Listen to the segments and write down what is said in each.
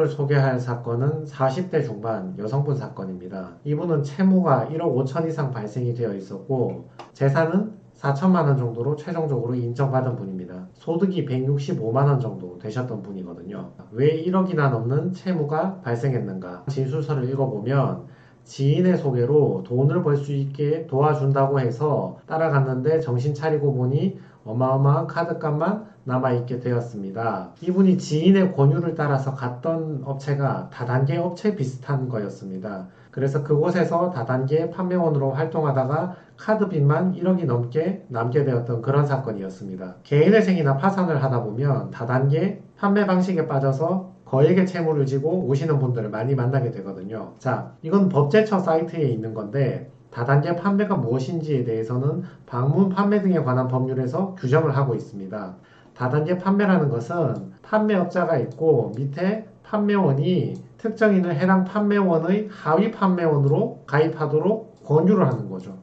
오늘 소개할 사건은 40대 중반 여성분 사건입니다. 이분은 채무가 1억 5천 이상 발생이 되어 있었고 재산은 4천만 원 정도로 최종적으로 인정받은 분입니다. 소득이 165만 원 정도 되셨던 분이거든요. 왜 1억이나 넘는 채무가 발생했는가? 진술서를 읽어보면 지인의 소개로 돈을 벌 수 있게 도와준다고 해서 따라갔는데 정신 차리고 보니 어마어마한 카드값만 남아있게 되었습니다. 이분이 지인의 권유를 따라서 갔던 업체가 다단계 업체 비슷한 거였습니다. 그래서 그곳에서 다단계 판매원으로 활동하다가 카드빚만 1억이 넘게 남게 되었던 그런 사건이었습니다. 개인회생이나 파산을 하다 보면 다단계 판매 방식에 빠져서 거액의 채무를 지고 오시는 분들을 많이 만나게 되거든요. 자, 이건 법제처 사이트에 있는 건데 다단계 판매가 무엇인지에 대해서는 방문 판매 등에 관한 법률에서 규정을 하고 있습니다. 다단계 판매라는 것은 판매업자가 있고 밑에 판매원이 특정인을 해당 판매원의 하위 판매원으로 가입하도록 권유를 하는 거죠.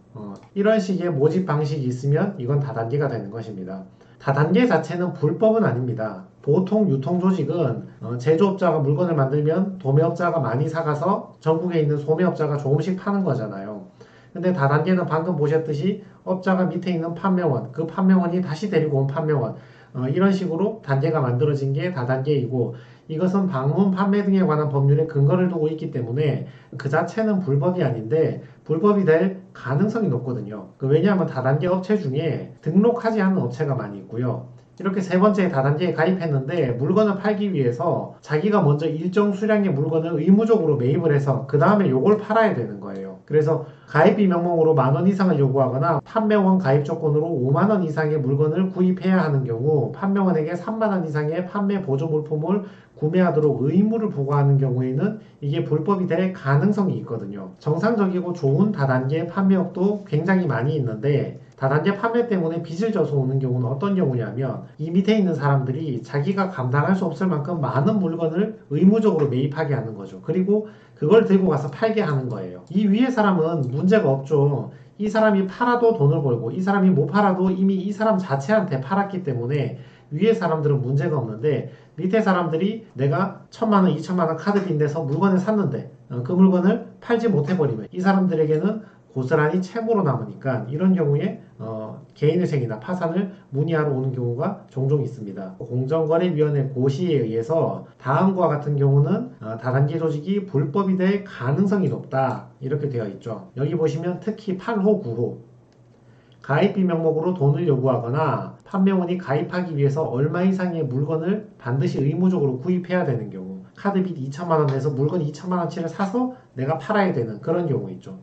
이런 식의 모집 방식이 있으면 이건 다단계가 되는 것입니다. 다단계 자체는 불법은 아닙니다. 보통 유통조직은 제조업자가 물건을 만들면 도매업자가 많이 사가서 전국에 있는 소매업자가 조금씩 파는 거잖아요. 근데 다단계는 방금 보셨듯이 업자가 밑에 있는 판매원, 그 판매원이 다시 데리고 온 판매원, 이런 식으로 단계가 만들어진 게 다단계이고 이것은 방문 판매 등에 관한 법률에 근거를 두고 있기 때문에 그 자체는 불법이 아닌데 불법이 될 가능성이 높거든요. 왜냐하면 다단계 업체 중에 등록하지 않은 업체가 많이 있고요. 이렇게 세 번째 다단계에 가입했는데 물건을 팔기 위해서 자기가 먼저 일정 수량의 물건을 의무적으로 매입을 해서 그 다음에 요걸 팔아야 되는 거예요. 그래서 가입비 명목으로 10,000원 이상을 요구하거나 판매원 가입 조건으로 50,000원 이상의 물건을 구입해야 하는 경우 판매원에게 30,000원 이상의 판매 보조 물품을 구매하도록 의무를 부과하는 경우에는 이게 불법이 될 가능성이 있거든요. 정상적이고 좋은 다단계 판매업도 굉장히 많이 있는데 다단계 판매 때문에 빚을 져서 오는 경우는 어떤 경우냐면 이 밑에 있는 사람들이 자기가 감당할 수 없을 만큼 많은 물건을 의무적으로 매입하게 하는 거죠. 그리고 그걸 들고 가서 팔게 하는 거예요. 이 위에 사람은 문제가 없죠. 이 사람이 팔아도 돈을 벌고 이 사람이 못 팔아도 이미 이 사람 자체한테 팔았기 때문에 위에 사람들은 문제가 없는데 밑에 사람들이 내가 1,000만원, 2,000만원 카드빚 내서 물건을 샀는데 그 물건을 팔지 못해버리면 이 사람들에게는 고스란히 채무로 남으니까 이런 경우에 개인회생이나 파산을 문의하러 오는 경우가 종종 있습니다. 공정거래위원회 고시에 의해서 다음과 같은 경우는 다단계 조직이 불법이 될 가능성이 높다 이렇게 되어 있죠. 여기 보시면 특히 8호, 9호 가입비 명목으로 돈을 요구하거나 판매원이 가입하기 위해서 얼마 이상의 물건을 반드시 의무적으로 구입해야 되는 경우 카드빚 2,000만원 내서 물건 2,000만원치를 사서 내가 팔아야 되는 그런 경우 있죠.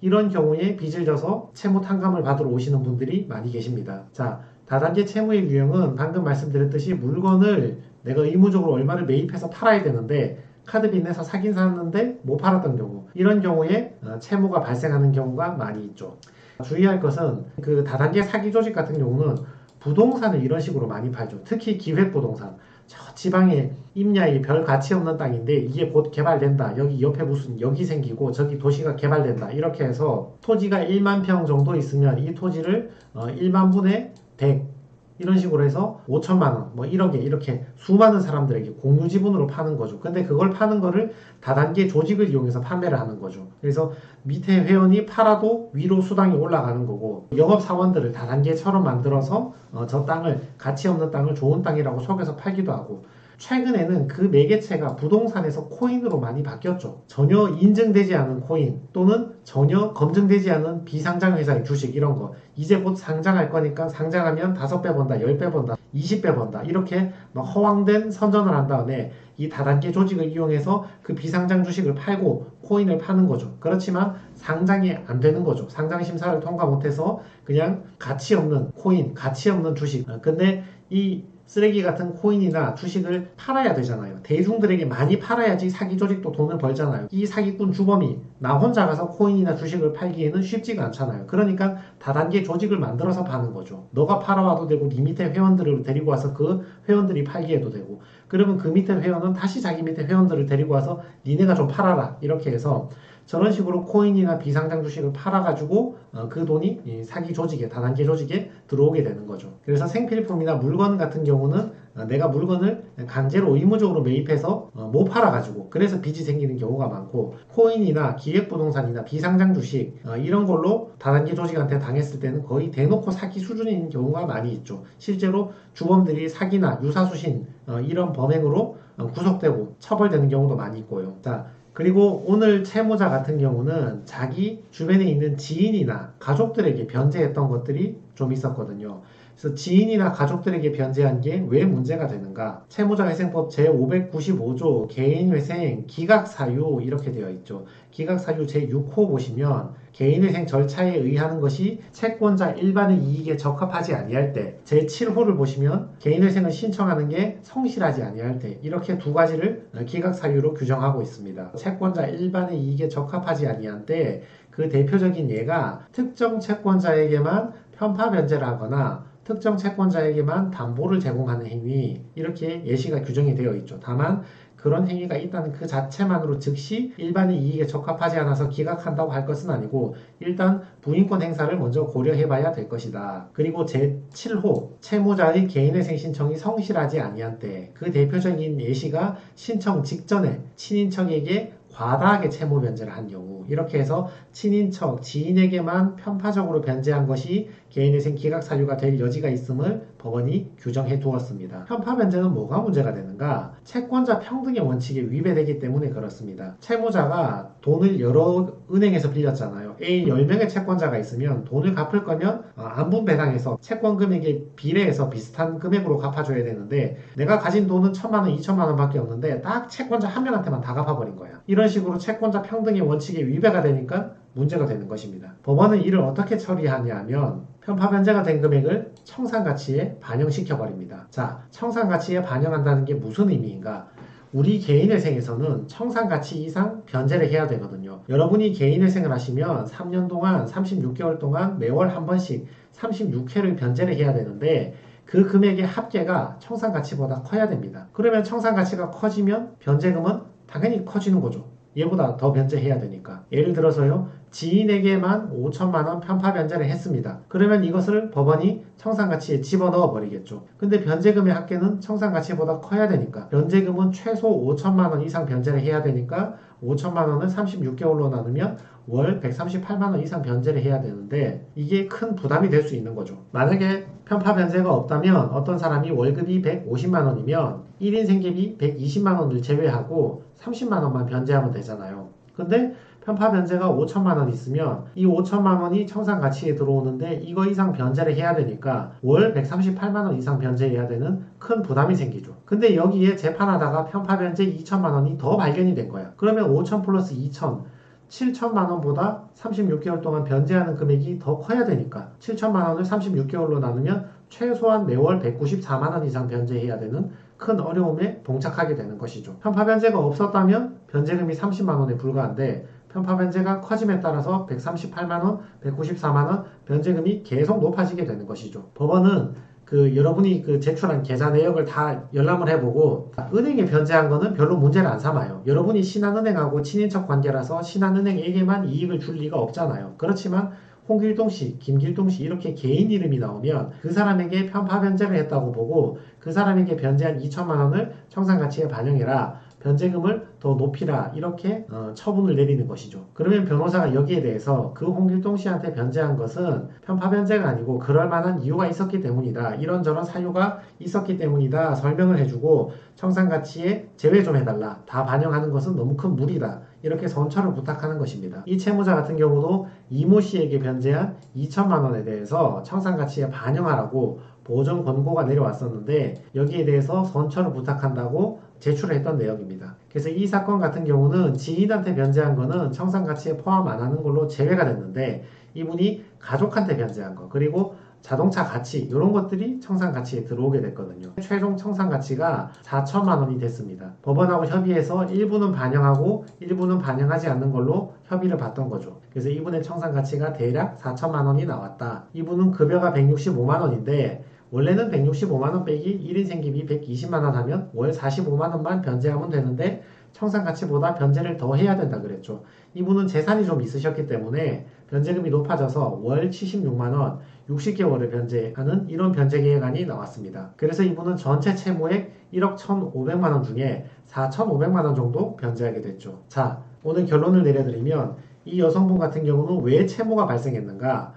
이런 경우에 빚을 져서 채무 탕감을 받으러 오시는 분들이 많이 계십니다. 자, 다단계 채무의 유형은 방금 말씀드렸듯이 물건을 내가 의무적으로 얼마를 매입해서 팔아야 되는데 카드빚 내서 사긴 샀는데 못 팔았던 경우 이런 경우에 채무가 발생하는 경우가 많이 있죠. 주의할 것은 그 다단계 사기 조직 같은 경우는 부동산을 이런 식으로 많이 팔죠. 특히 기획부동산. 저 지방에 임야에 별 가치 없는 땅인데 이게 곧 개발된다. 여기 옆에 무슨 역이 생기고 저기 도시가 개발된다. 이렇게 해서 토지가 1만 평 정도 있으면 이 토지를 1만 분의 100 이런 식으로 해서 5천만원, 뭐 1억에 이렇게 수많은 사람들에게 공유 지분으로 파는 거죠. 근데 그걸 파는 거를 다단계 조직을 이용해서 판매를 하는 거죠. 그래서 밑에 회원이 팔아도 위로 수당이 올라가는 거고 영업사원들을 다단계처럼 만들어서 저 땅을 가치 없는 땅을 좋은 땅이라고 속여서 팔기도 하고 최근에는 그 매개체가 부동산에서 코인으로 많이 바뀌었죠. 전혀 인증되지 않은 코인 또는 전혀 검증되지 않은 비상장 회사의 주식 이런 거 이제 곧 상장할 거니까 상장하면 5배 번다, 10배 번다, 20배 번다 이렇게 막 허황된 선전을 한 다음에 이 다단계 조직을 이용해서 그 비상장 주식을 팔고 코인을 파는 거죠. 그렇지만 상장이 안 되는 거죠. 상장 심사를 통과 못해서 그냥 가치 없는 코인, 가치 없는 주식. 근데 이 쓰레기 같은 코인이나 주식을 팔아야 되잖아요. 대중들에게 많이 팔아야지 사기 조직도 돈을 벌잖아요. 이 사기꾼 주범이 나 혼자 가서 코인이나 주식을 팔기에는 쉽지가 않잖아요. 그러니까 다단계 조직을 만들어서 파는 거죠. 너가 팔아와도 되고 네 밑에 회원들을 데리고 와서 그 회원들이 팔기에도 되고 그러면 그 밑에 회원은 다시 자기 밑에 회원들을 데리고 와서 니네가 좀 팔아라 이렇게 해서 저런 식으로 코인이나 비상장 주식을 팔아가지고 그 돈이 이 사기 조직에, 다단계 조직에 들어오게 되는 거죠. 그래서 생필품이나 물건 같은 경우는 내가 물건을 강제로 의무적으로 매입해서 못 팔아가지고 그래서 빚이 생기는 경우가 많고, 코인이나 기획부동산이나 비상장 주식 이런 걸로 다단계 조직한테 당했을 때는 거의 대놓고 사기 수준인 경우가 많이 있죠. 실제로 주범들이 사기나 유사수신 이런 범행으로 구속되고 처벌되는 경우도 많이 있고요. 자, 그리고 오늘 채무자 같은 경우는 자기 주변에 있는 지인이나 가족들에게 변제했던 것들이 좀 있었거든요. 그래서 지인이나 가족들에게 변제한 게 왜 문제가 되는가? 채무자회생법 제595조 개인회생 기각사유 이렇게 되어 있죠. 기각사유 제6호 보시면 개인회생 절차에 의하는 것이 채권자 일반의 이익에 적합하지 아니할 때, 제7호를 보시면 개인회생을 신청하는 게 성실하지 아니할 때, 이렇게 두 가지를 기각사유로 규정하고 있습니다. 채권자 일반의 이익에 적합하지 아니한 때 그 대표적인 예가 특정 채권자에게만 편파 변제를 하거나 특정 채권자에게만 담보를 제공하는 행위, 이렇게 예시가 규정이 되어 있죠. 다만 그런 행위가 있다는 그 자체만으로 즉시 일반의 이익에 적합하지 않아서 기각한다고 할 것은 아니고 일단 부인권 행사를 먼저 고려해봐야 될 것이다. 그리고 제7호 채무자의 개인회생 신청이 성실하지 아니한 때, 그 대표적인 예시가 신청 직전에 친인척에게 과다하게 채무 변제를 한 경우, 이렇게 해서 친인척, 지인에게만 편파적으로 변제한 것이 개인회생 기각사유가 될 여지가 있음을 법원이 규정해 두었습니다. 편파 변제는 뭐가 문제가 되는가? 채권자 평등의 원칙에 위배되기 때문에 그렇습니다. 채무자가 돈을 여러 은행에서 빌렸잖아요. A 10명의 채권자가 있으면 돈을 갚을 거면 안분 배당해서 채권 금액에 비례해서 비슷한 금액으로 갚아줘야 되는데, 내가 가진 돈은 1,000만 원, 2천만 원 밖에 없는데 딱 채권자 한 명한테만 다 갚아버린 거야. 이런 식으로 채권자 평등의 원칙에 위배가 되니까 문제가 되는 것입니다. 법원은 이를 어떻게 처리하냐 하면 편파 변제가 된 금액을 청산가치에 반영시켜 버립니다. 자, 청산가치에 반영한다는 게 무슨 의미인가? 우리 개인회생에서는 청산가치 이상 변제를 해야 되거든요. 여러분이 개인회생을 하시면 3년 동안 36개월 동안 매월 한 번씩 36회를 변제를 해야 되는데, 그 금액의 합계가 청산가치보다 커야 됩니다. 그러면 청산가치가 커지면 변제금은 당연히 커지는 거죠. 얘보다 더 변제해야 되니까. 예를 들어서요, 지인에게만 5천만 원 편파 변제를 했습니다. 그러면 이것을 법원이 청산가치에 집어넣어 버리겠죠. 근데 변제금의 합계는 청산가치보다 커야 되니까 변제금은 최소 5천만 원 이상 변제를 해야 되니까 5천만 원을 36개월로 나누면 월 138만 원 이상 변제를 해야 되는데, 이게 큰 부담이 될 수 있는 거죠. 만약에 편파 변제가 없다면 어떤 사람이 월급이 150만 원이면 1인 생계비 120만 원을 제외하고 30만 원만 변제하면 되잖아요. 근데 편파 변제가 5천만 원 있으면 이 5천만 원이 청산가치에 들어오는데 이거 이상 변제를 해야 되니까 월 138만 원 이상 변제해야 되는 큰 부담이 생기죠. 근데 여기에 재판하다가 편파 변제 2천만 원이 더 발견이 된 거야. 그러면 5천 플러스 2천 7천만 원보다 36개월 동안 변제하는 금액이 더 커야 되니까 7천만 원을 36개월로 나누면 최소한 매월 194만 원 이상 변제해야 되는 큰 어려움에 봉착하게 되는 것이죠. 편파 변제가 없었다면 변제금이 30만 원에 불과한데, 편파 변제가 커짐에 따라서 138만 원, 194만 원 변제금이 계속 높아지게 되는 것이죠. 법원은 여러분이 제출한 계좌 내역을 다 열람을 해보고 은행에 변제한 거는 별로 문제를 안 삼아요. 여러분이 신한은행하고 친인척 관계라서 신한은행에게만 이익을 줄 리가 없잖아요. 그렇지만 홍길동씨, 김길동씨 이렇게 개인 이름이 나오면 그 사람에게 편파 변제를 했다고 보고 그 사람에게 변제한 2천만 원을 청산가치에 반영해라, 변제금을 더 높이라, 이렇게 처분을 내리는 것이죠. 그러면 변호사가 여기에 대해서 그 홍길동 씨한테 변제한 것은 편파 변제가 아니고 그럴 만한 이유가 있었기 때문이다, 이런저런 사유가 있었기 때문이다 설명을 해주고 청산가치에 제외 좀 해달라, 다 반영하는 것은 너무 큰 무리다, 이렇게 선처를 부탁하는 것입니다. 이 채무자 같은 경우도 이모 씨에게 변제한 2천만 원에 대해서 청산가치에 반영하라고 보전 권고가 내려왔었는데 여기에 대해서 선처를 부탁한다고 제출을 했던 내역입니다. 그래서 이 사건 같은 경우는 지인한테 변제한 거는 청산가치에 포함 안 하는 걸로 제외가 됐는데, 이분이 가족한테 변제한 거, 그리고 자동차 가치, 이런 것들이 청산가치에 들어오게 됐거든요. 최종 청산가치가 4천만 원이 됐습니다. 법원하고 협의해서 일부는 반영하고 일부는 반영하지 않는 걸로 협의를 봤던 거죠. 그래서 이분의 청산가치가 대략 4천만 원이 나왔다. 이분은 급여가 165만 원인데 원래는 165만 원 빼기 1인 생계비 120만 원 하면 월 45만 원만 변제하면 되는데 청산 가치보다 변제를 더 해야 된다 그랬죠. 이분은 재산이 좀 있으셨기 때문에 변제금이 높아져서 월 76만 원, 60개월을 변제하는 이런 변제 계획안이 나왔습니다. 그래서 이분은 전체 채무액 1억 1,500만 원 중에 4,500만 원 정도 변제하게 됐죠. 자, 오늘 결론을 내려드리면 이 여성분 같은 경우는 왜 채무가 발생했는가?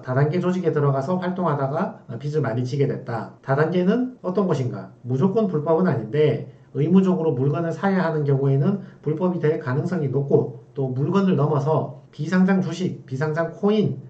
다단계 조직에 들어가서 활동하다가 빚을 많이 지게 됐다. 다단계는 어떤 것인가? 무조건 불법은 아닌데 의무적으로 물건을 사야 하는 경우에는 불법이 될 가능성이 높고 또 물건을 넘어서 비상장 주식, 비상장 코인,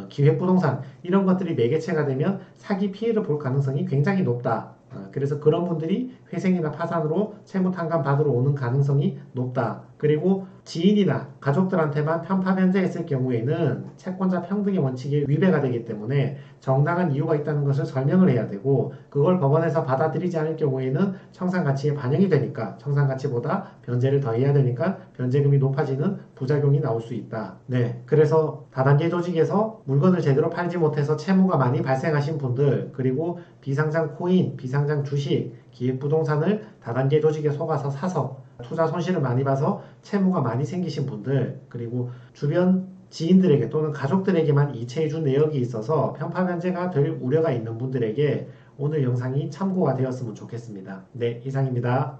기획부동산 이런 것들이 매개체가 되면 사기 피해를 볼 가능성이 굉장히 높다. 그래서 그런 분들이 회생이나 파산으로 채무 탕감 받으러 오는 가능성이 높다. 그리고 지인이나 가족들한테만 편파 변제했을 경우에는 채권자 평등의 원칙에 위배가 되기 때문에 정당한 이유가 있다는 것을 설명을 해야 되고 그걸 법원에서 받아들이지 않을 경우에는 청산가치에 반영이 되니까 청산가치보다 변제를 더 해야 되니까 변제금이 높아지는 부작용이 나올 수 있다. 네, 그래서 다단계 조직에서 물건을 제대로 팔지 못해서 채무가 많이 발생하신 분들 그리고 비상장 코인, 비상장 주식, 기획부동산을 다단계 조직에 속아서 사서 투자 손실을 많이 봐서 채무가 많이 생기신 분들 그리고 주변 지인들에게 또는 가족들에게만 이체해준 내역이 있어서 편파 변제가 될 우려가 있는 분들에게 오늘 영상이 참고가 되었으면 좋겠습니다. 네, 이상입니다.